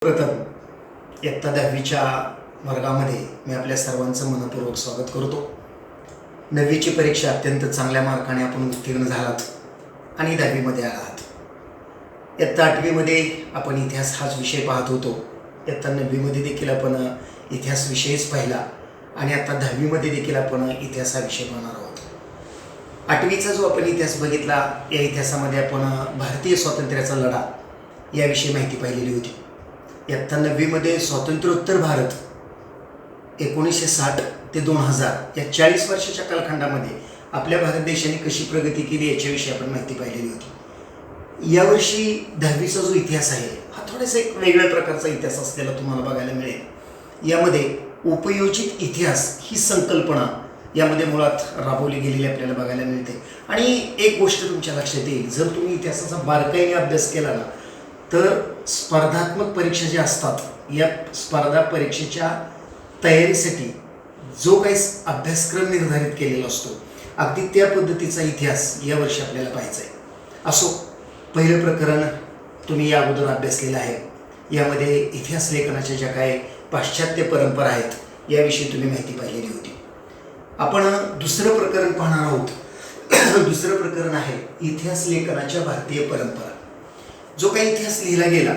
प्रथम इयत्ता 10वीच्या वर्गामध्ये मी आपल्या सर्वांचं मनपूर्वक स्वागत करतो. 9वीची परीक्षा अत्यंत चांगल्या मार्काने आपण उत्तीर्ण झालात आणि 10वीमध्ये आलात. इयत्ता 8वीमध्ये आपण इतिहास हाच विषय पाहत होतो. इयत्ता 9वीमध्ये देखील आपण इतिहास विषयच पाहिला आणि आता 10वीमध्ये देखील आपण इतिहास हा विषय पाहणार आहोत. 8वीचा जो आपण इतिहास बघितला, या इतिहासामध्ये आपण भारतीय स्वातंत्र्याचा लढा याविषयी माहिती पाहिलेली होती. इयत्ता 9वीमध्ये स्वातंत्र्योत्तर भारत 1960 ते 2000 या 40 वर्षाच्या कालखंडामध्ये आपल्या भारत देशाने कशी प्रगती केली याच्याविषयी आपण माहिती पाहिलेली होती. यावर्षी 10वीचा जो इतिहास आहे हा थोडासा एक वेगळ्या प्रकारचा इतिहास असलेला तुम्हाला बघायला मिळेल. यामध्ये उपयोजित इतिहास ही संकल्पना यामध्ये मुळात राबवली गेलेली आपल्याला बघायला मिळते. आणि एक गोष्ट तुमच्या लक्षात येईल, जर तुम्ही इतिहासाचा बारकाईने अभ्यास केला ना तर स्पर्धात्मक परीक्षा ज्या असतात, या स्पर्धा परीक्षेच्या तयारीसाठी जो काही अभ्यासक्रम निर्धारित केलेला असतो, अगदी त्या पद्धतीचा इतिहास यावर्षी आपल्याला पाहायचा आहे. असो, पहिलं प्रकरण तुम्ही या अगोदर अभ्यासलेलं आहे. यामध्ये इतिहास लेखनाच्या ज्या काही पाश्चात्य परंपरा आहेत याविषयी तुम्ही माहिती पाहिलेली होती. आपण दुसरं प्रकरण पाहणार आहोत. दुसरं प्रकरण आहे इतिहास लेखनाच्या भारतीय परंपरा. जो काही इतिहास लिहिला गेला,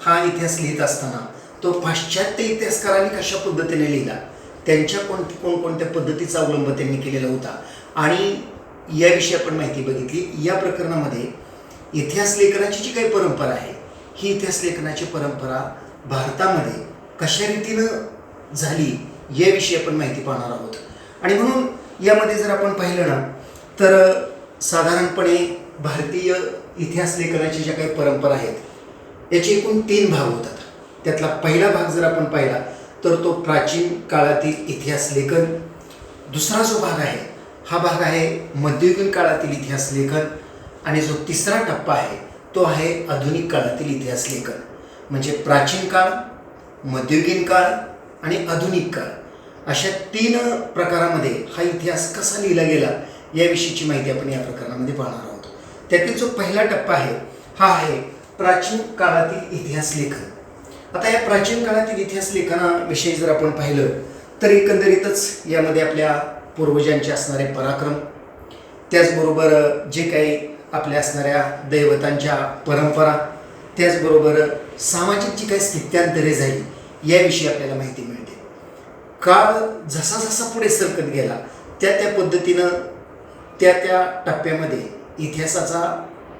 हा इतिहास लिहित असताना तो पाश्चात्य इतिहासकारांनी कशा पद्धतीने लिहिला, त्यांच्या कोणकोणत्या पद्धतीचा अवलंब त्यांनी केलेला होता आणि याविषयी आपण माहिती बघितली. या प्रकरणामध्ये इतिहास लेखनाची जी काही परंपरा आहे, ही इतिहास लेखनाची परंपरा भारतामध्ये कशा रीतीनं झाली याविषयी आपण माहिती पाहणार आहोत. आणि म्हणून यामध्ये जर आपण पाहिलं ना तर साधारणपणे भारतीय इतिहास लेखनाची ज्या काही परंपरा आहेत याचे एकूण 3 भाग होतात. त्यातला पहिला भाग जर आपण पाहिला तर तो प्राचीन काळातील इतिहास लेखन. दुसरा जो भाग आहे हा भाग आहे मध्ययुगीन काळातील इतिहास लेखन. आणि जो तिसरा टप्पा आहे तो आहे आधुनिक काळातील इतिहास लेखन. म्हणजे प्राचीन काळ, मध्ययुगीन काळ आणि आधुनिक काळ अशा 3 प्रकारामध्ये हा इतिहास कसा लिहिला गेला याविषयीची माहिती आपण या प्रकरणामध्ये पाहणार आहोत. त्यातील जो पहिला टप्पा आहे हा आहे प्राचीन काळातील इतिहास लेखन. आता या प्राचीन काळातील इतिहास लेखनाविषयी जर आपण पाहिलं तर एकंदरीतच यामध्ये आपल्या पूर्वजांचे असणारे पराक्रम, त्याचबरोबर जे काही आपल्या असणाऱ्या दैवतांच्या परंपरा, त्याचबरोबर सामाजिक जी काही स्थित्यांतरे झाली याविषयी आपल्याला माहिती मिळते. काळ जसा जसा पुढे सरकत गेला त्या पद्धतीनं त्या टप्प्यामध्ये इतिहासाचा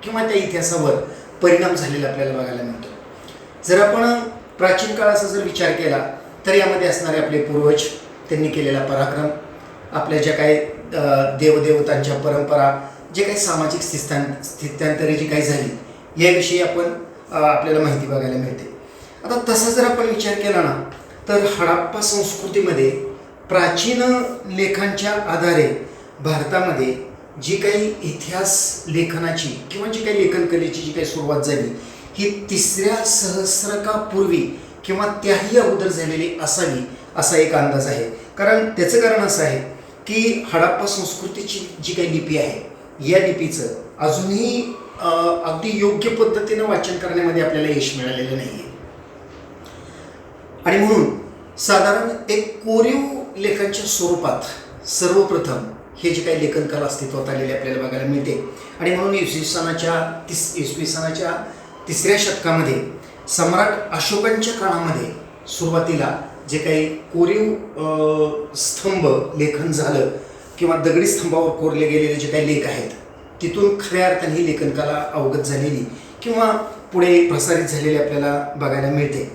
किंवा त्या इतिहासावर परिणाम झालेला आपल्याला बघायला मिळतो. जर आपण प्राचीन काळाचा जर विचार केला तर यामध्ये असणारे आपले पूर्वज, त्यांनी केलेला पराक्रम, आपल्या ज्या काही देवदेवतांच्या परंपरा, जे काही सामाजिक स्थित्यांतरे जी काही झाली याविषयी आपल्याला माहिती बघायला मिळते. आता तसा जर आपण विचार केला ना तर हडप्पा संस्कृतीमध्ये प्राचीन लेखांच्या आधारे भारतामध्ये जी काही इतिहास लेखनाची किंवा जी काही लेखनकलेची जी काही सुरुवात झाली ही 3ऱ्या सहस्रकापूर्वी किंवा त्याही अगोदर झालेली असावी असा एक अंदाज आहे. त्याचं कारण असं आहे की हडप्पा संस्कृतीची जी काही लिपी आहे या लिपीचं अजूनही अगदी योग्य पद्धतीनं वाचन करण्यामध्ये आपल्याला यश मिळालेलं नाही आहे. आणि म्हणून साधारण एक कोरीव लेखांच्या स्वरूपात सर्वप्रथम हे जे काही लेखन कला अस्तित्वात आलेले आपल्याला बघायला मिळते. आणि म्हणून इसवी सनाच्या 3ऱ्या शतकामध्ये सम्राट अशोकांच्या काळामध्ये सुरुवातीला जे काही कोरीव स्तंभ लेखन झालं किंवा दगडी स्तंभावर कोरले गेलेले जे काही लेख आहेत तिथून खऱ्या अर्थाने ही लेखनकला अवगत झालेली किंवा पुढे प्रसारित झालेली आपल्याला बघायला मिळते.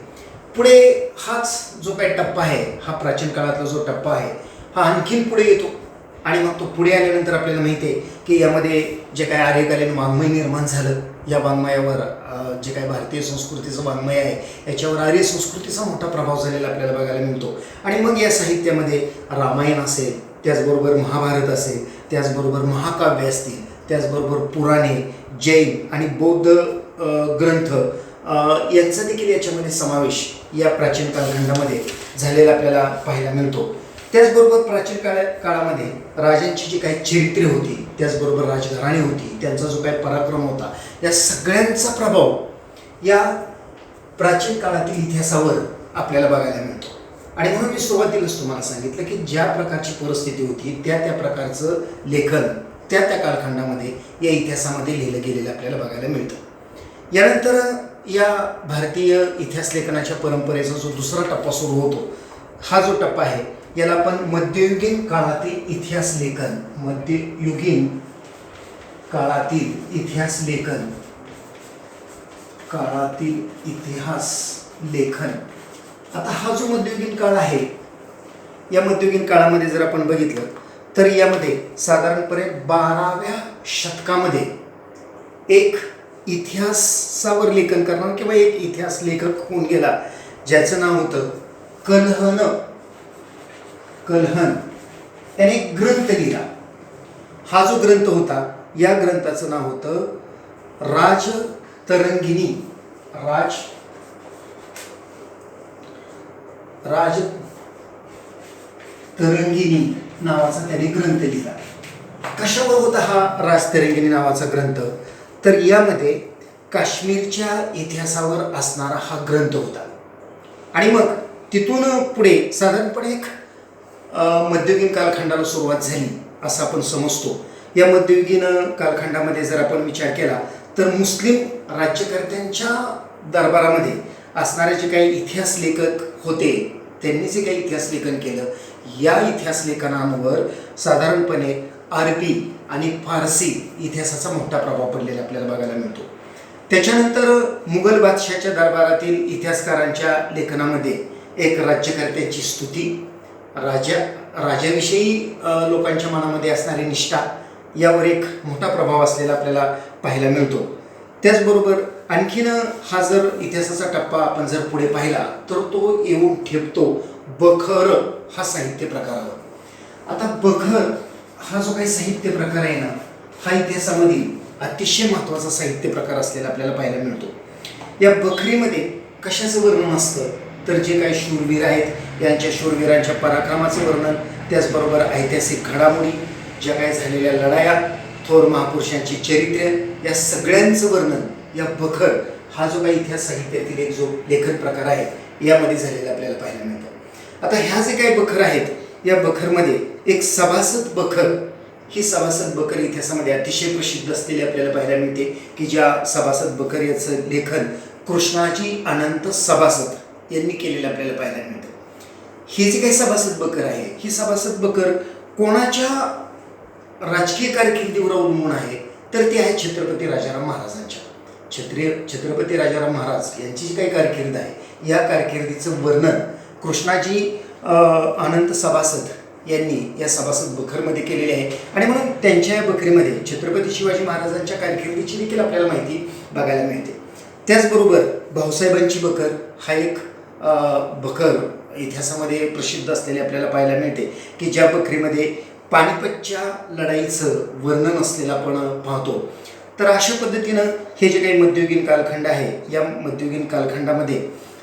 पुढे हाच जो काही टप्पा आहे, हा प्राचीन काळातला जो टप्पा आहे हा आणखीन पुढे येतो. आणि मग तो पुढे आल्यानंतर आपल्याला माहिती आहे की यामध्ये जे काही आर्यकालीन वाङ्मय निर्माण झालं, या वाङ्मयावर जे काही भारतीय संस्कृतीचं वाङ्मय आहे याच्यावर आर्य संस्कृतीचा मोठा प्रभाव झालेला आपल्याला बघायला मिळतो. आणि मग या साहित्यामध्ये रामायण असेल, त्याचबरोबर महाभारत असेल, त्याचबरोबर महाकाव्य असतील, त्याचबरोबर पुराणे, जैन आणि बौद्ध ग्रंथ यांचा देखील याच्यामध्ये समावेश या प्राचीन कालखंडामध्ये झालेला आपल्याला पाहायला मिळतो. त्याचबरोबर प्राचीन काळामध्ये राजांची जी काही चरित्रे होती, त्याचबरोबर राजघराणी होती, त्यांचा जो काही पराक्रम होता, या सगळ्यांचा प्रभाव या प्राचीन काळातील इतिहासावर आपल्याला बघायला मिळतो. आणि म्हणून मी सुरुवातीलाच तुम्हाला सांगितलं की ज्या प्रकारची परिस्थिती होती त्या प्रकारचं लेखन त्या कालखंडामध्ये या इतिहासामध्ये लिहिलं गेलेलं आपल्याला बघायला मिळतं. यानंतर या भारतीय इतिहास लेखनाच्या परंपरेचा जो दुसरा टप्पा सुरू होतो, हा जो टप्पा आहे याला आपण मध्ययुगीन काळातील इतिहास लेखन, मध्ययुगीन काळातील इतिहास लेखन, काळातील इतिहास लेखन. आता हा जो मध्ययुगीन काळ आहे, या मध्ययुगीन काळामध्ये जर आपण बघितलं तर यामध्ये साधारणपणे 12व्या शतकामध्ये एक इतिहासावर लेखन करणार किंवा एक इतिहास लेखक होऊन गेला ज्याचं नाव होतं कल्हण. कल्हण त्याने एक ग्रंथ लिहिला. हा जो ग्रंथ होता या ग्रंथाचं नाव होतं राजतरंगिणी. राजतरंगिणी नावाचा त्याने ग्रंथ लिहिला. कशावर होता हा राजतरंगिणी नावाचा ग्रंथ? तर यामध्ये काश्मीरच्या इतिहासावर असणारा हा ग्रंथ होता. आणि मग तिथून पुढे साधारणपणे एक मध्ययुगीन कालखंडाला सुरुवात झाली असं आपण समजतो. या मध्ययुगीन कालखंडामध्ये जर आपण विचार केला तर मुस्लिम राज्यकर्त्यांच्या दरबारामध्ये असणारे जे काही इतिहास लेखक होते त्यांनी जे काही इतिहास लेखन केलं, या इतिहास लेखनांवर साधारणपणे अरबी आणि फारसी इतिहासाचा मोठा प्रभाव पडलेला आपल्याला बघायला मिळतो. त्याच्यानंतर मुघल बादशाहच्या दरबारातील इतिहासकारांच्या लेखनामध्ये एक राज्यकर्त्याची स्तुती, राजाविषयी लोकांच्या मनामध्ये असणारी निष्ठा यावर एक मोठा प्रभाव असलेला आपल्याला पाहायला मिळतो. त्याचबरोबर आणखीन हा जर इतिहासाचा टप्पा आपण जर पुढे पाहिला तर तो येऊन ठेपतो बखर हा साहित्य प्रकारावर. आता बखर हा जो काही साहित्य प्रकार आहे ना, हा इतिहासामधील अतिशय महत्त्वाचा साहित्य प्रकार असलेला आपल्याला पाहायला मिळतो. या बखरीमध्ये कशाचं वर्णन असतं तर जे काही शूरवीर आहेत यांच्या शूरवीरांच्या पराक्रमाचं वर्णन, त्याचबरोबर ऐतिहासिक घडामोडी, ज्या काही झालेल्या लढाया, थोर महापुरुषांची चरित्रे, या सगळ्यांचं वर्णन या बखर हा जो काही इतिहास साहित्यातील एक जो लेखन प्रकार आहे यामध्ये झालेला आपल्याला पाहायला मिळतो. आता ह्या जे काही बखर आहेत या बखरमध्ये एक सभासद बखर, ही सभासद बखर इतिहासामध्ये अतिशय प्रसिद्ध असलेली आपल्याला पाहायला मिळते की ज्या सभासद बखर याचं लेखन कृष्णाजी अनंत सभासद यांनी केलेलं आपल्याला पाहायला मिळतं. ही जी काही सभासद बखर आहे ही सभासद बखर कोणाच्या राजकीय कारकिर्दीवर अवलंबून आहे तर ते आहे छत्रपती राजाराम महाराजांच्या. छत्रपती राजाराम महाराज यांची जी काही कारकीर्द आहे या कारकिर्दीचं वर्णन कृष्णाजी अनंत सभासद यांनी या सभासद बखरमध्ये केलेले आहे. आणि म्हणून त्यांच्या या बखरीमध्ये छत्रपती शिवाजी महाराजांच्या कारकिर्दीची देखील आपल्याला माहिती बघायला मिळते. त्याचबरोबर भाऊसाहेबांची बखर हा एक बखर इतिहासामध्ये प्रसिद्ध असलेले आपल्याला पाहायला मिळते की ज्या बखरीमध्ये पानिपतच्या लढाईचं वर्णन असलेलं आपण पाहतो. तर अशा पद्धतीनं हे जे काही मध्ययुगीन कालखंड आहे या मध्ययुगीन कालखंडामध्ये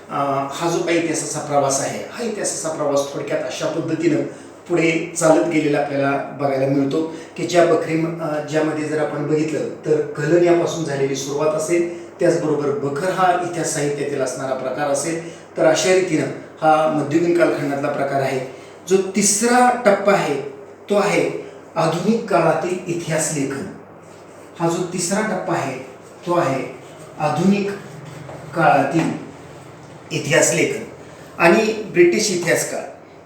हा जो काही इतिहासाचा प्रवास आहे हा इतिहासाचा प्रवास थोडक्यात अशा पद्धतीनं पुढे चालत गेलेला आपल्याला बघायला मिळतो की ज्यामध्ये जर आपण बघितलं तर कल्हण यापासून झालेली सुरुवात असेल, त्याचबरोबर बखर हा इतिहास साहित्यातील असणारा प्रकार असेल. तर अशा रीतीनं हा मध्ययुगीन कालखंडातला प्रकार आहे. जो तिसरा टप्पा आहे तो आहे आधुनिक काळातील इतिहास लेखन. हा जो तिसरा टप्पा आहे तो आहे आधुनिक काळातील इतिहास लेखन आणि ब्रिटिश इतिहास काळ.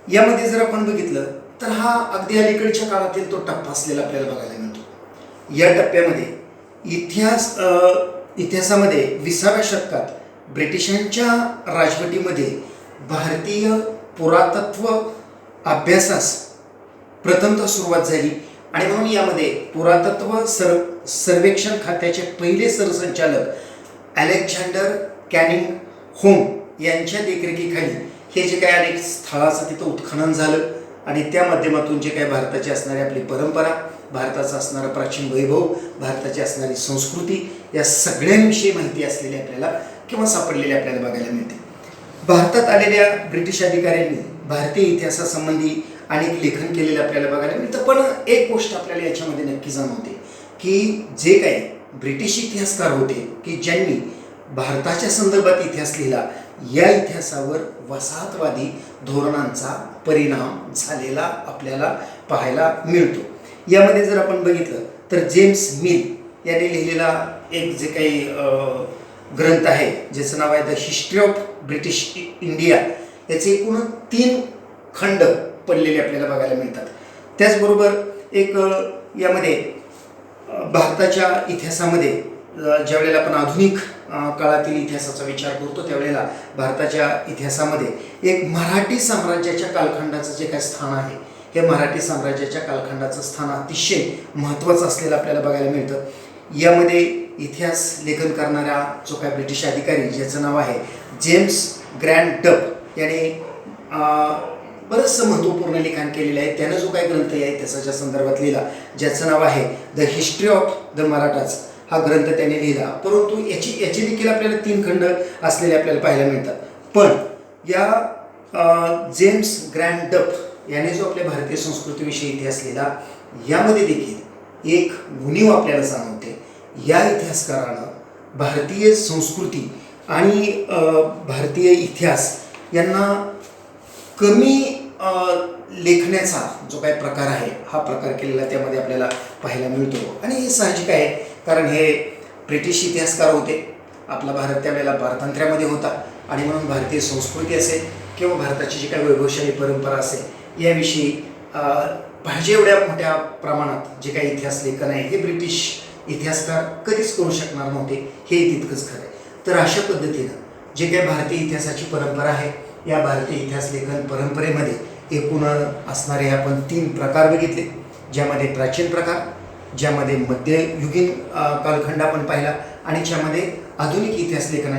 यामध्ये जर आपण बघितलं तर हा अगदी अलीकडच्या काळातील तो टप्पा असलेला आपल्याला बघायला मिळतो. या टप्प्यामध्ये इतिहासामध्ये 20व्या शतकात ब्रिटिशांच्या राजवटीमध्ये भारतीय पुरातत्व अभ्यासास प्रथमतः सुरुवात झाली. आणि म्हणून यामध्ये पुरातत्व सर्वेक्षण खात्याचे पहिले सरसंचालक अलेक्झांडर कॅनिंग होम यांच्या देखरेखीखाली हे जे काही अनेक स्थळाचं तिथं उत्खनन झालं आणि त्या माध्यमातून जे काही भारताची असणारी आपली परंपरा, भारताचं असणारं प्राचीन वैभव, भारताची असणारी संस्कृती या सगळ्यांविषयी माहिती असलेली आपल्याला किंवा सापडलेली आपल्याला बघायला मिळते. भारतात आलेल्या ब्रिटिश अधिकाऱ्यांनी भारतीय इतिहासासंबंधी अनेक लेखन केलेले आपल्याला बघायला मिळतं. पण एक गोष्ट आपल्याला याच्यामध्ये नक्की जाणवते की जे काही ब्रिटिश इतिहासकार होते की ज्यांनी भारताच्या संदर्भात इतिहास लिहिला, या इतिहासावर वसाहतवादी धोरणांचा परिणाम झालेला आपल्याला पाहायला मिळतो. यामध्ये जर आपण बघितलं तर जेम्स मिल यांनी लिहिलेला एक जे काही ग्रंथ आहे ज्याचं नाव आहे the history of British India, याचे एकूण 3 खंड पडलेले आपल्याला बघायला मिळतात. त्याचबरोबर एक यामध्ये भारताच्या इतिहासामध्ये ज्यावेळेला आपण आधुनिक काळातील इतिहासाचा विचार करतो त्यावेळेला भारताच्या इतिहासामध्ये एक मराठी साम्राज्याच्या कालखंडाचं जे काय स्थान आहे, हे मराठी साम्राज्याच्या कालखंडाचं स्थान अतिशय महत्त्वाचं असलेलं आपल्याला बघायला मिळतं. यामध्ये इतिहास लेखन करणारा जो काय ब्रिटिश अधिकारी ज्याचं नाव आहे जेम्स ग्रँड डप याने बरंचसं महत्त्वपूर्ण लिखाण केलेलं आहे. त्यानं जो काही ग्रंथ आहे इतिहासाच्या संदर्भात लिहिला ज्याचं नाव आहे the history of the Marathas, हा ग्रंथ त्याने लिहिला. परंतु याची देखील आपल्याला 3 खंड असलेले आपल्याला पाहायला मिळतात. पण या जेम्स ग्रँड डप याने जो आपल्या भारतीय संस्कृतीविषयी इतिहास लिहिला, यामध्ये देखील एक उणीव आपल्याला जाणवते. या इतिहासकारानं भारतीय संस्कृती आणि भारतीय इतिहास यांना कमी लेखण्याचा जो काही प्रकार आहे हा प्रकार केलेला त्यामध्ये आपल्याला पाहायला मिळतो. आणि हे साहजिक आहे, कारण हे ब्रिटिश इतिहासकार होते. आपला भारत त्यावेळेला पारतंत्र्यामध्ये होता आणि म्हणून भारतीय संस्कृती असेल किंवा भारताची जी काही वैभवशाली परंपरा असेल याविषयी पाहिजे एवढ्या मोठ्या प्रमाणात जे काही इतिहास लेखन आहे हे ब्रिटिश इतिहासकार कधीच करू शकणार नव्हते, हे तितकंच खरं आहे. तर अशा पद्धतीनं जे काही भारतीय इतिहासाची परंपरा आहे, या भारतीय इतिहास लेखन परंपरेमध्ये एकूण असणारे आपण 3 प्रकार बघितले, ज्यामध्ये प्राचीन प्रकार, ज्यामध्ये मध्ययुगीन कालखंड आपण पाहिला आणि ज्यामध्ये आधुनिक इतिहास लेखन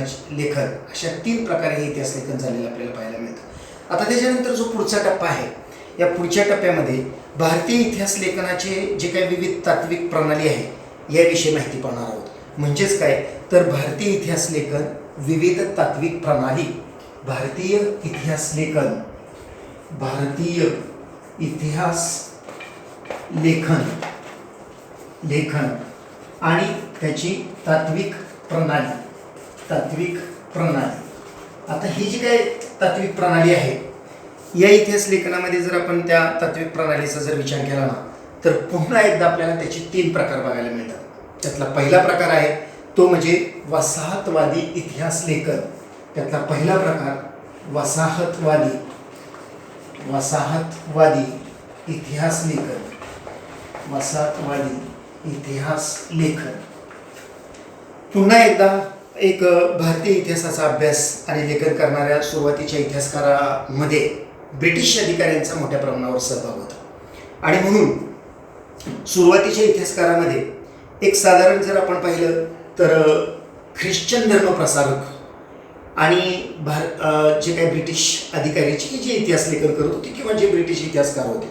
अशा 3 प्रकारे हे इतिहास लेखन झालेलं आपल्याला पाहायला मिळतं. आता त्याच्यानंतर जो पुढचा टप्पा आहे, या पुढच्या टप्प्यामध्ये भारतीय इतिहास लेखनाचे जे काही विविध तात्विक प्रणाली आहे याविषयी माहिती पाहणार आहोत. म्हणजेच काय तर भारतीय इतिहास लेखन विविध तात्विक प्रणाली, भारतीय इतिहास लेखन, भारतीय इतिहास लेखन आणि त्याची तात्विक प्रणाली. आता ही जी काही तात्विक प्रणाली आहे या इतिहास लेखनामध्ये जर आपण त्या तात्विक प्रणालीचा जर विचार केला ना तर पुन्हा एकदा आपल्याला त्याचे 3 प्रकार बघायला मिळतात. त्यातला पहिला प्रकार आहे तो म्हणजे वसाहतवादी इतिहास लेखन. त्यातला पहिला प्रकार वसाहतवादी इतिहास लेखन. पुन्हा एकदा एक भारतीय इतिहासाचा अभ्यास आणि लेखन करणाऱ्या सुरुवातीच्या इतिहासकारामध्ये ब्रिटिश अधिकाऱ्यांचा मोठ्या प्रमाणावर सहभाग होता. आणि म्हणून सुरुवातीच्या इतिहासकारामध्ये एक साधारण जर आपण पाहिलं तर ख्रिश्चन धर्मप्रसारक आणि जे काही ब्रिटिश अधिकाऱ्याचे की जे इतिहास लेखन करत होते किंवा जे ब्रिटिश इतिहासकार होते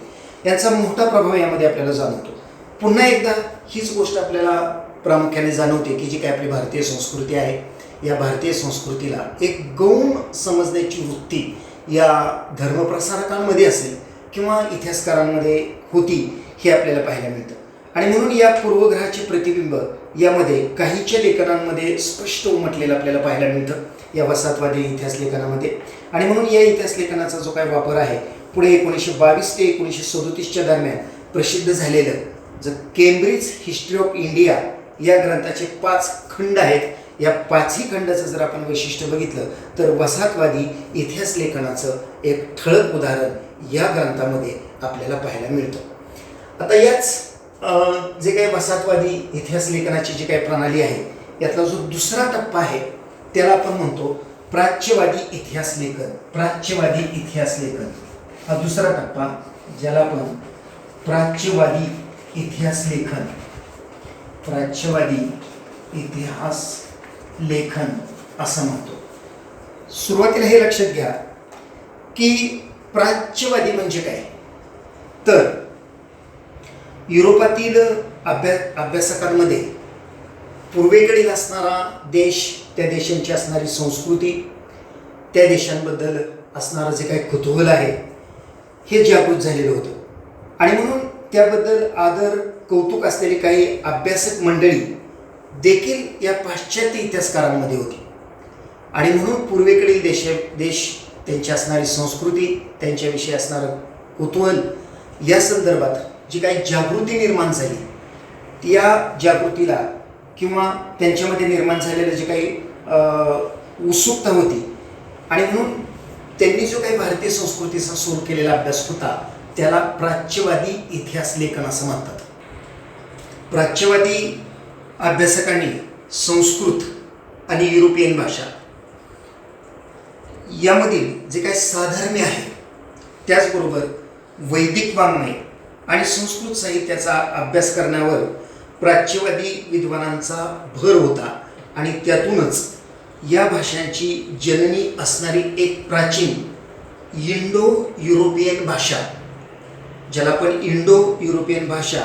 यांचा मोठा प्रभाव यामध्ये आपल्याला जाणवतो. पुन्हा एकदा हीच गोष्ट आपल्याला प्रामुख्याने जाणवते की जी काही आपली भारतीय संस्कृती आहे, या भारतीय संस्कृतीला एक गौण समजण्याची वृत्ती या धर्मप्रसारकांमध्ये असेल किंवा इतिहासकारांमध्ये होती हे आपल्याला पाहायला मिळतं. आणि म्हणून या पूर्वग्रहाचे प्रतिबिंब यामध्ये काहीच्या लेखनांमध्ये स्पष्ट उमटलेलं आपल्याला पाहायला मिळतं या वसाहतवादी इतिहास लेखनामध्ये. आणि म्हणून या इतिहास लेखनाचा जो काही वापर आहे पुढे 1922 ते 1937च्या दरम्यान प्रसिद्ध झालेलं the Cambridge history of India या ग्रंथाचे 5 खंड आहेत. या 5ही खंडाचं जर आपण वैशिष्ट्य बघितलं तर वसाहतवादी इतिहास लेखनाचं एक ठळक उदाहरण या ग्रंथामध्ये आपल्याला पाहायला मिळतं. आता याच जे काही वसाहतवादी इतिहास लेखनाची जी काही प्रणाली आहे यातला जो दुसरा टप्पा आहे त्याला आपण म्हणतो प्राच्यवादी इतिहास लेखन. हा दुसरा टप्पा ज्याला आपण प्राच्यवादी इतिहास लेखन असं म्हणतो. सुरुवातीला हे लक्षात घ्या की प्राच्यवादी म्हणजे काय तर युरोपातील अभ्यासकांमध्ये पूर्वेकडील असणारा देश, त्या देशांची असणारी संस्कृती, त्या देशांबद्दल असणारं जे काही कुतूहल आहे हे जागृत झालेलं होतं. आणि म्हणून त्याबद्दल आदर कौतुक असलेली काही अभ्यासक मंडळी देखील या पाश्चात्य इतिहासकारांमध्ये होती. आणि म्हणून पूर्वेकडील देश त्यांची असणारी संस्कृती, त्यांच्याविषयी असणारं कुतूहल, या संदर्भात जी काही जागृती निर्माण झाली, या जागृतीला किंवा त्यांच्यामध्ये निर्माण झालेलं जे काही उत्सुकता होती, आणि म्हणून त्यांनी जो काही भारतीय संस्कृतीचा सुरू केलेला अभ्यास होता त्याला प्राच्यवादी इतिहास लेखन असं म्हणतात. प्राच्यवादी अभ्यासकांनी संस्कृत आणि युरोपियन भाषा यामधील जे काही साधर्म्य आहे, त्याचबरोबर वैदिक वाङ्मय आणि संस्कृत साहित्याचा अभ्यास करण्यावर प्राच्यवादी विद्वानांचा भर होता. आणि त्यातूनच या भाषांची जननी असणारी एक प्राचीन इंडो युरोपियन भाषा, ज्याला आपण इंडो युरोपियन भाषा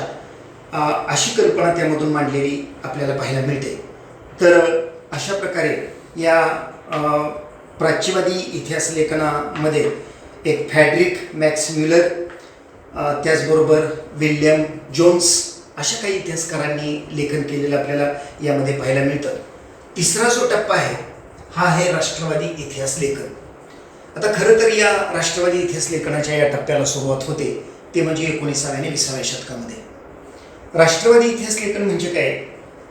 अशी कल्पना त्यामधून मांडलेली आपल्याला पाहायला मिळते. तर अशा प्रकारे या प्राच्यवादी इतिहास लेखनामध्ये एक फ्रेडरिक मॅक्स म्युलर, त्याचबरोबर विल्यम जोन्स अशा काही इतिहासकारांनी लेखन केलेलं आपल्याला यामध्ये पाहायला मिळतं. तिसरा जो टप्पा आहे हा आहे राष्ट्रवादी इतिहास लेखन. आता खरं तर या राष्ट्रवादी इतिहास लेखनाच्या या टप्प्याला सुरुवात होते ते म्हणजे 19व्या आणि 20व्या शतकामध्ये. राष्ट्रवादी इतिहास लेखन म्हणजे काय,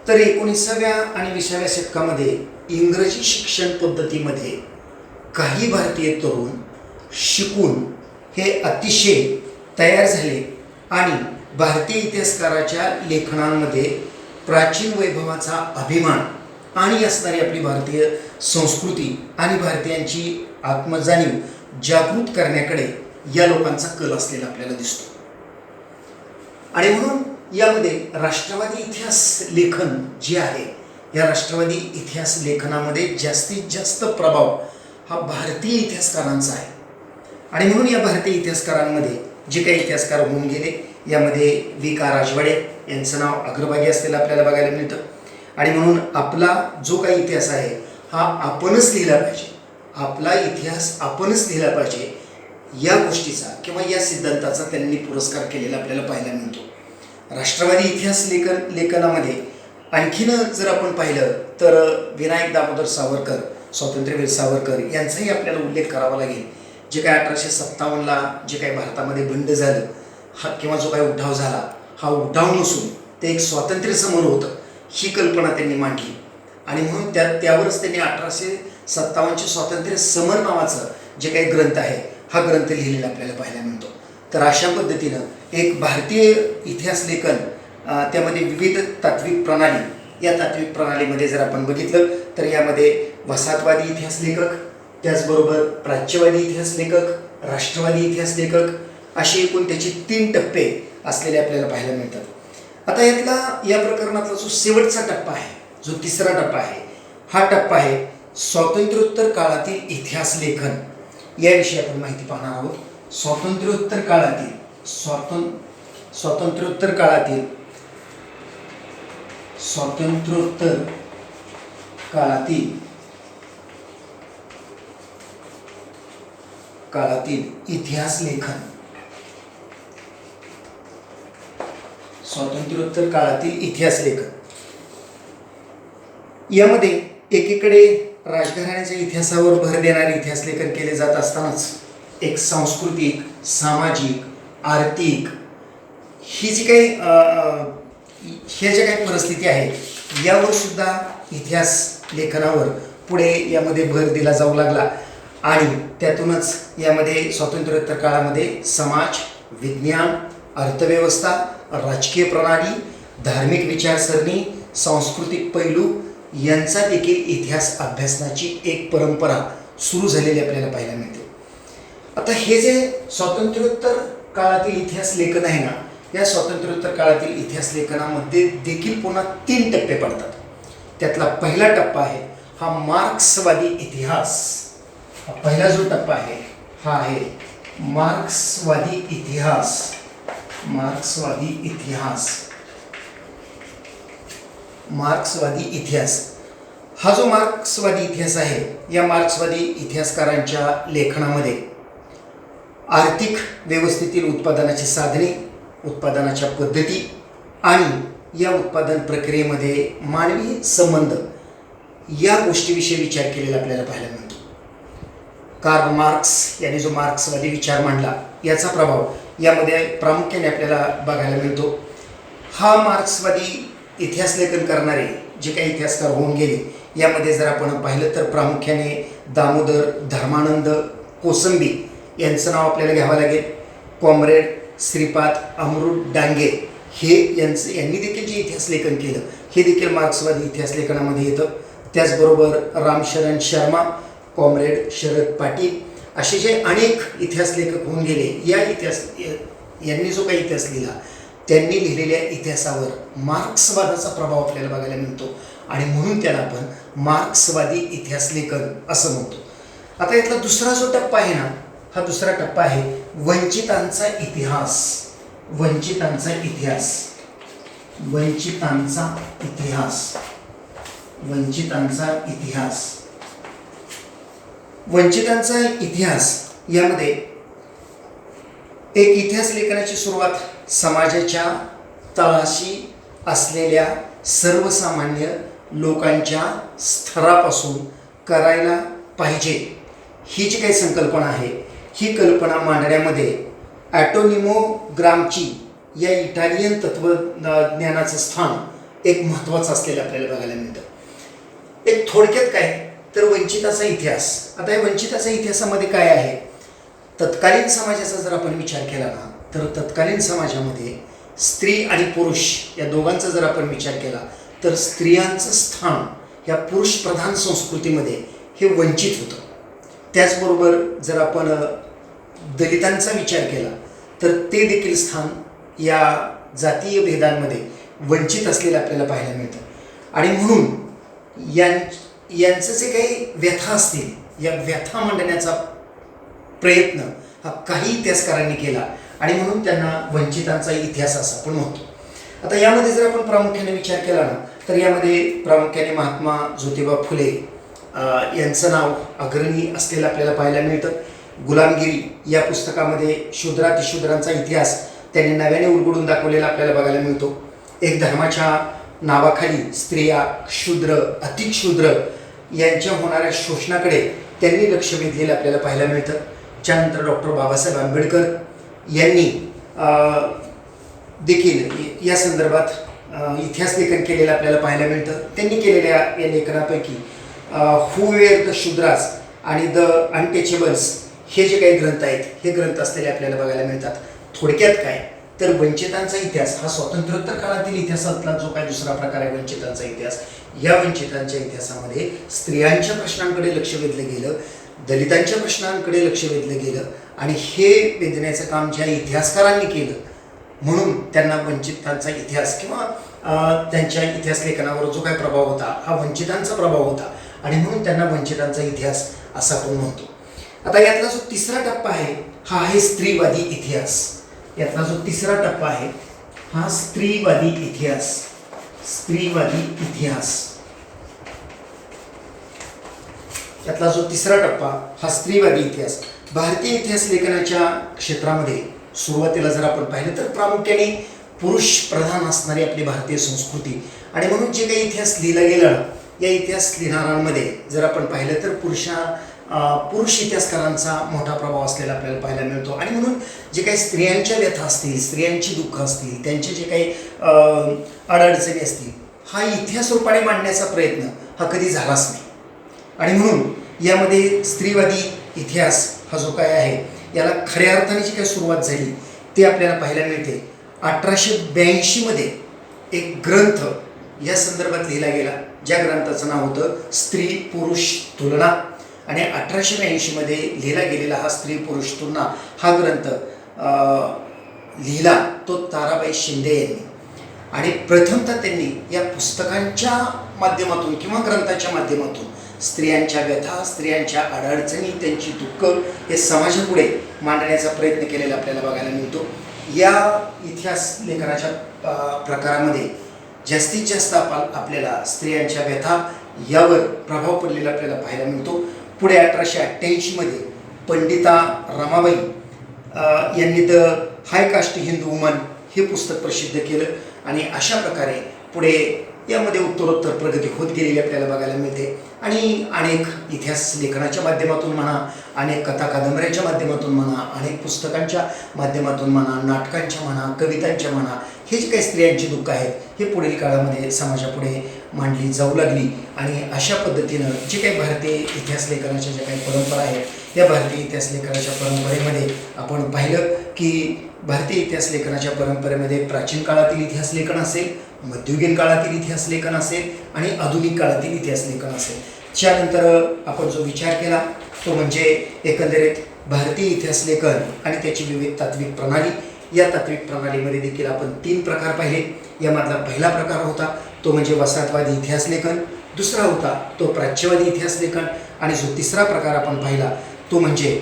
तर 19व्या आणि 20व्या शतकामध्ये इंग्रजी शिक्षण पद्धतीमध्ये काही भारतीय तरुण शिकून हे अतिशय तयार झाले आणि भारतीय इतिहासकाराच्या लेखनांमध्ये प्राचीन वैभवाचा अभिमान आणि असणारी आपली भारतीय संस्कृती आणि भारतीयांची आत्मजाणीव जागृत करण्याकडे या लोकांचा कल असलेला आपल्याला दिसतो. आणि म्हणून यामध्ये राष्ट्रवादी इतिहास लेखन जे आहे, या राष्ट्रवादी इतिहास लेखनामध्ये जास्तीत जास्त प्रभाव हा भारतीय इतिहासकारांचा आहे. आणि म्हणून या भारतीय इतिहासकारांमध्ये जे काही इतिहासकार होऊन गेले, यामध्ये V.K. राजवाडे यांचं नाव अग्रभागी असलेलं आपल्याला बघायला मिळतं. आणि म्हणून आपला जो काही इतिहास आहे हा आपणच लिहिला पाहिजे, आपला इतिहास आपणच लिहिला पाहिजे, या गोष्टीचा किंवा या सिद्धांताचा त्यांनी पुरस्कार केलेला आपल्याला पाहायला मिळतो. राष्ट्रवादी इतिहास लेखनामध्ये आणखीन जर आपण पाहिलं तर विनायक दामोदर सावरकर, स्वातंत्र्यवीर सावरकर यांचाही आपल्याला उल्लेख करावा लागेल. जे काही 1857ला जे काही भारतामध्ये बंड झालं हा किंवा जो काही उठाव झाला, हा उठाव नसून ते एक स्वातंत्र्य समर होतं, ही कल्पना त्यांनी मांडली. आणि म्हणून त्यावरच त्यांनी 1857चे स्वातंत्र्य समर नावाचं जे काही ग्रंथ आहे हा ग्रंथ लिहिलेला आपल्याला पाहायला मिळतो. तर अशा पद्धतीनं एक भारतीय इतिहास लेखन, त्यामध्ये विविध तात्विक प्रणाली, या तात्विक प्रणालीमध्ये जर आपण बघितलं तर यामध्ये वसाहतवादी इतिहास लेखक, त्याचबरोबर प्राच्यवादी इतिहास लेखक, राष्ट्रवादी इतिहास लेखक असे एकूण त्याचे 3 टप्पे असलेले आपल्याला पाहायला मिळतात. आता यातला या प्रकरणातला जो शेवटचा टप्पा आहे, जो तिसरा टप्पा आहे, हा टप्पा आहे स्वातंत्र्योत्तर काळातील इतिहास लेखन. याविषयी आपण माहिती पाहणार आहोत. स्वातंत्र्योत्तर काळातील स्वातंत्र्योत्तर काळातील इतिहास लेखन. स्वातंत्र्योत्तर काळातील इतिहास लेखन यामध्ये एकीकडे राजघराण्याच्या इतिहासावर भर देणारे इतिहास लेखन केले जात असतानाच एक सांस्कृतिक, सामाजिक, आर्थिक ही जी काही ह्या ज्या काही परिस्थिती आहेत यावर सुद्धा इतिहास लेखनावर पुढे यामध्ये भर दिला जाऊ लागला. आणि त्यातूनच यामध्ये स्वातंत्र्योत्तर काळामध्ये समाज, विज्ञान, अर्थव्यवस्था, राजकीय प्रणाली, धार्मिक विचारसरणी, सांस्कृतिक पैलू यांचा देखील इतिहास अभ्यासनाची एक परंपरा सुरू झालेली आपल्याला पाहायला मिळते. आता हे जे स्वातंत्र्योत्तर काळातील इतिहास लेखन आहे ना, या स्वातंत्र्योत्तर काळातील इतिहास लेखनामध्ये देखील पुन्हा 3 टप्पे पडतात. त्यातला पहिला टप्पा आहे हा मार्क्सवादी इतिहास. हा पहिला जो टप्पा आहे हा आहे मार्क्सवादी इतिहास. मार्क्सवादी इतिहास हा जो मार्क्सवादी इतिहास आहे, या मार्क्सवादी इतिहासकारांच्या लेखनामध्ये आर्थिक व्यवस्थेतील उत्पादनाची साधने, उत्पादनाच्या पद्धती आणि या उत्पादन प्रक्रियेमध्ये मानवी संबंध या गोष्टीविषयी विचार केलेला आपल्याला पाहायला मिळतो. कार्ल मार्क्स यांनी जो मार्क्सवादी विचार मांडला याचा प्रभाव यामध्ये प्रामुख्याने आपल्याला बघायला मिळतो. हा मार्क्सवादी इतिहास लेखन करणारे जे काही इतिहासकार होऊन गेले यामध्ये जर आपण पाहिलं तर प्रामुख्याने दामोदर धर्मानंद कोसंबी यांचं नाव आपल्याला घ्यावं लागेल. कॉम्रेड श्रीपाद अमृत डांगे हे यांनी देखील जे इतिहास लेखन केलं हे देखील मार्क्सवादी इतिहास लेखनामध्ये येतं. त्याचबरोबर रामशरण शर्मा, कॉम्रेड शरद पाटील असे जे अनेक इतिहास लेखक होऊन गेले यांनी जो काही इतिहास लिहिला त्यांनी लिहिलेल्या इतिहासावर मार्क्सवादाचा प्रभाव आपल्याला बघायला मिळतो आणि म्हणून त्याला आपण मार्क्सवादी इतिहास लेखन असं म्हणतो. आता यातला दुसरा जो टप्पा आहे ना, हा दुसरा टप्पा आहे वंचितांचा इतिहास. वंचितांचा इतिहास, वंचितांचा इतिहास, वंचितांचा इतिहास. वंचितांचा इतिहास यामध्ये एक इतिहास लेखनाची सुरुवात समाजाच्या तळाशी असलेल्या सर्वसामान्य लोकांच्या स्तरापासून करायला पाहिजे. ही जी काही संकल्पना आहे ही कल्पना मांडण्यामध्ये ॲटोनिमो ग्रामची या इटालियन तत्त्वज्ञानाचं स्थान एक महत्त्वाचं असलेलं आपल्याला बघायला मिळतं. एक थोडक्यात काय तर वंचिताचा इतिहास. आता या वंचिताच्या इतिहासामध्ये काय आहे, तत्कालीन समाजाचा जर आपण विचार केला ना तर तत्कालीन समाजामध्ये स्त्री आणि पुरुष या दोघांचा जर आपण विचार केला तर स्त्रियांचं स्थान या पुरुष प्रधान संस्कृतीमध्ये हे वंचित होतं. त्याचबरोबर जर आपण दलितांचा विचार केला तर ते देखील स्थान या जातीय भेदांमध्ये वंचित असलेलं आपल्याला पाहायला मिळतं. आणि म्हणून यांचं जे काही व्यथा असतील या व्यथा मांडण्याचा प्रयत्न हा काही इतिहासकारांनी केला आणि म्हणून त्यांना वंचितांचा इतिहास असं आपण म्हणतो. आता यामध्ये जर आपण प्रामुख्याने विचार केला ना तर यामध्ये प्रामुख्याने महात्मा ज्योतिबा फुले यांचं नाव अग्रणी असलेलं आपल्याला पाहायला मिळतं. गुलामगिरी या पुस्तकामध्ये शूद्रातिशूद्रांचा इतिहास त्यांनी नव्याने उलगडून दाखवलेला आपल्याला बघायला मिळतो. एक धर्माच्या नावाखाली स्त्रिया, शूद्र, अतिशूद्र यांच्या होणाऱ्या शोषणाकडे त्यांनी लक्ष वेधलेलं आपल्याला पाहायला मिळतं. त्यानंतर डॉक्टर बाबासाहेब आंबेडकर यांनी देखील या संदर्भात इतिहास लेखन केलेलं आपल्याला पाहायला मिळतं. त्यांनी केलेल्या या लेखनापैकी हू वेअर द शूद्रास आणि द अनटचेबल्स हे जे काही ग्रंथ आहेत हे ग्रंथ असलेले आपल्याला बघायला मिळतात. थोडक्यात काय तर वंचितांचा इतिहास हा स्वातंत्र्योत्तर काळातील इतिहासातला जो काही दुसरा प्रकार आहे वंचितांचा इतिहास, या वंचितांच्या इतिहासामध्ये स्त्रियांच्या प्रश्नांकडे लक्ष वेधलं गेलं, दलितांच्या प्रश्नांकडे लक्ष वेधलं गेलं आणि हे वेधण्याचं काम ज्या इतिहासकारांनी केलं म्हणून त्यांना वंचितांचा इतिहास किंवा त्यांच्या इतिहास लेखनावर जो काही प्रभाव होता हा वंचितांचा प्रभाव होता आणि म्हणून त्यांना वंचितांचा इतिहास असा आपण म्हणतो. आता यातला जो तिसरा टप्पा आहे हा आहे स्त्रीवादी इतिहास. यातला जो तिसरा टप्पा आहे हा स्त्रीवादी इतिहास. स्त्रीवादी इतिहास यातला जो तिसरा टप्पा हा स्त्रीवादी इतिहास. भारतीय इतिहास लेखनाच्या क्षेत्रामध्ये सुरुवातीला जर आपण पाहिलं तर प्रामुख्याने पुरुष प्रधान असणारी आपली भारतीय संस्कृती आणि म्हणून जे काही इतिहास लिहिला गेला या इतिहास लिहिणाऱ्यांमध्ये जर आपण पाहिलं तर पुरुष इतिहासकारांचा मोठा प्रभाव असलेला आपल्याला पाहायला मिळतो. आणि म्हणून जे काही स्त्रियांच्या व्यथा असतील, स्त्रियांची दुःख असतील, त्यांचे जे काही अडचणी असतील हा इतिहास रूपाने मांडण्याचा प्रयत्न हा कधी झालाच नाही. आणि म्हणून यामध्ये स्त्रीवादी इतिहास हा जो काय आहे याला खऱ्या अर्थाने जी काही सुरुवात झाली ती आपल्याला पाहायला मिळते. 1882 एक ग्रंथ या संदर्भात लिहिला गेला ज्या ग्रंथाचं नाव होतं स्त्री पुरुष तुलना आणि 1882 लिहिला गेलेला हा स्त्री पुरुष तुलना हा ग्रंथ लिहिला तो ताराबाई शिंदे यांनी. आणि प्रथमतः त्यांनी या पुस्तकांच्या माध्यमातून किंवा ग्रंथाच्या माध्यमातून स्त्रियांच्या व्यथा, स्त्रियांच्या अडचणी, त्यांची दुःख हे समाजापुढे मांडण्याचा प्रयत्न केलेला आपल्याला बघायला मिळतो. या इतिहास लेखनाच्या प्रकारामध्ये जास्तीत जास्त आपल्याला स्त्रियांच्या व्यथा यावर प्रभाव पडलेला आपल्याला पाहायला मिळतो. पुढे 1888 पंडिता रमाबाई यांनी the high caste Hindu woman हे पुस्तक प्रसिद्ध केलं आणि अशा प्रकारे पुढे यामध्ये उत्तरोत्तर प्रगती होत गेलेली आपल्याला बघायला मिळते आणि अनेक इतिहास लेखनाच्या माध्यमातून म्हणा, अनेक कथा कादंबऱ्यांच्या माध्यमातून म्हणा, अनेक पुस्तकांच्या माध्यमातून म्हणा, नाटकांच्या म्हणा, कवितांच्या म्हणा, हे जे काही स्त्रियांची दुःख आहेत हे पुढील काळामध्ये समाजापुढे मांडली जाऊ लागली आणि अशा पद्धतीनं जे काही भारतीय इतिहास लेखनाच्या ज्या काही परंपरा आहेत या भारतीय इतिहास लेखनाच्या परंपरेमध्ये आपण पाहिलं की भारतीय इतिहास लेखनाच्या परंपरेमध्ये प्राचीन काळातील इतिहास लेखन असेल, मध्ययुगीन काळातील इतिहास लेखन असेल आणि आधुनिक काळातील इतिहास लेखन असेल. त्यानंतर आपण जो विचार केला तो म्हणजे एकंदरीत भारतीय इतिहास लेखन आणि त्याची विविध तात्विक प्रणाली. या तात्विक प्रणालीमध्ये देखील आपण 3 प्रकार पाहिले. यामधला पहिला प्रकार होता तो म्हणजे वसाहतवादी इतिहास लेखन, दुसरा होता तो प्राच्यवादी इतिहास लेखन आणि जो तिसरा प्रकार आपण पाहिला तो म्हणजे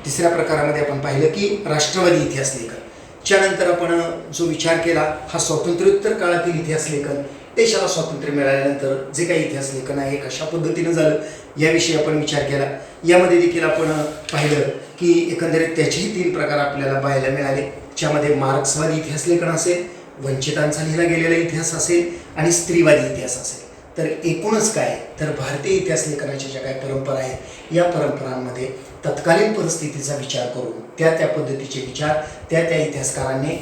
तिसऱ्या प्रकारामध्ये आपण पाहिलं की राष्ट्रवादी इतिहास लेखन. त्यानंतर आपण जो विचार केला हा स्वातंत्र्योत्तर काळातील इतिहास लेखन, देशाला स्वातंत्र्य मिळाल्यानंतर जे काही इतिहास लेखन आहे कशा पद्धतीनं झालं याविषयी आपण विचार केला. यामध्ये देखील आपण पाहिलं की एकंदरीत त्याचेही 3 प्रकार आपल्याला पाहायला मिळाले. ज्यामध्ये मार्क्सवादी इतिहास लेखन असेल, वंचितांचा लिहिला गेलेला इतिहास असेल आणि स्त्रीवादी इतिहास असेल. तर एकूणच काय तर भारतीय इतिहास लेखनाच्या ज्या काही परंपरा आहेत या परंपरांमध्ये तत्कालीन परिस्थितीचा विचार करून त्या पद्धतीचे विचार त्या इतिहासकारांनी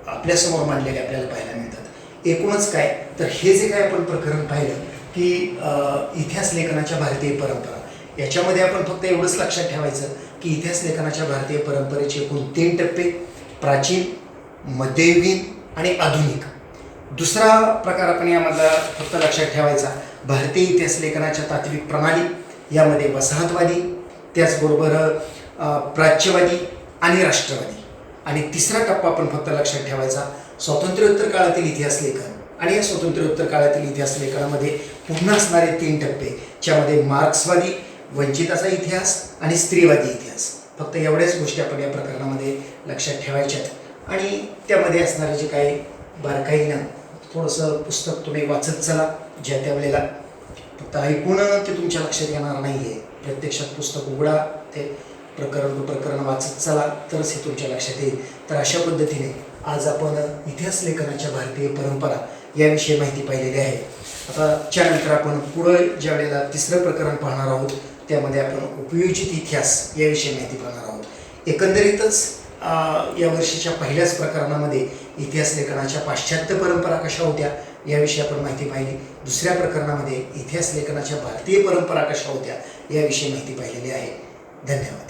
आपल्यासमोर मांडलेले आपल्याला पाहायला मिळतात. एकूणच काय तर हे जे काय आपण प्रकरण पाहिलं की इतिहास लेखनाच्या भारतीय परंपरा याच्यामध्ये आपण फक्त एवढंच लक्षात ठेवायचं की इतिहास लेखनाच्या भारतीय परंपरेचे एकूण 3 टप्पे, प्राचीन, मध्ययुगीन आणि आधुनिक. दुसरा प्रकार आपण यामधला फक्त लक्षात ठेवायचा भारतीय इतिहास लेखनाच्या तात्विक प्रणाली. यामध्ये वसाहतवादी, त्याचबरोबर प्राच्यवादी आणि राष्ट्रवादी. आणि तिसरा टप्पा आपण फक्त लक्षात ठेवायचा स्वातंत्र्योत्तर काळातील इतिहास लेखन. आणि या स्वातंत्र्योत्तर काळातील इतिहास लेखनामध्ये पुन्हा असणारे 3 टप्पे ज्यामध्ये मार्क्सवादी, वंचिताचा इतिहास आणि स्त्रीवादी इतिहास. फक्त एवढ्याच गोष्टी आपण या प्रकरणामध्ये लक्षात ठेवायच्यात आणि त्यामध्ये असणारे जे काही बारकाईनं थोडंसं पुस्तक तुम्ही वाचत चला. ज्या वेळेला फक्त ऐकून ते तुमच्या लक्षात येणार नाही आहे, प्रत्यक्षात पुस्तक उघडा, ते प्रकरण वाचत चला तरच हे तुमच्या लक्षात येईल. तर अशा पद्धतीने आज आपण इतिहास लेखनाच्या भारतीय परंपरा याविषयी माहिती पाहिलेली आहे. आता त्यानंतर आपण पुढे ज्या वेळेला तिसरं प्रकरण पाहणार आहोत त्यामध्ये आपण उपयोजित इतिहास याविषयी माहिती पाहणार आहोत. एकंदरीतच या वर्षीच्या पहिल्याच प्रकरणामध्ये इतिहास लेखनाच्या पाश्चात्य परंपरा कशा होत्या याविषयी आपण माहिती पाहिली. दुसऱ्या प्रकरणामध्ये इतिहास लेखनाच्या भारतीय परंपरा कशा होत्या याविषयी माहिती पाहिलेली आहे. धन्यवाद.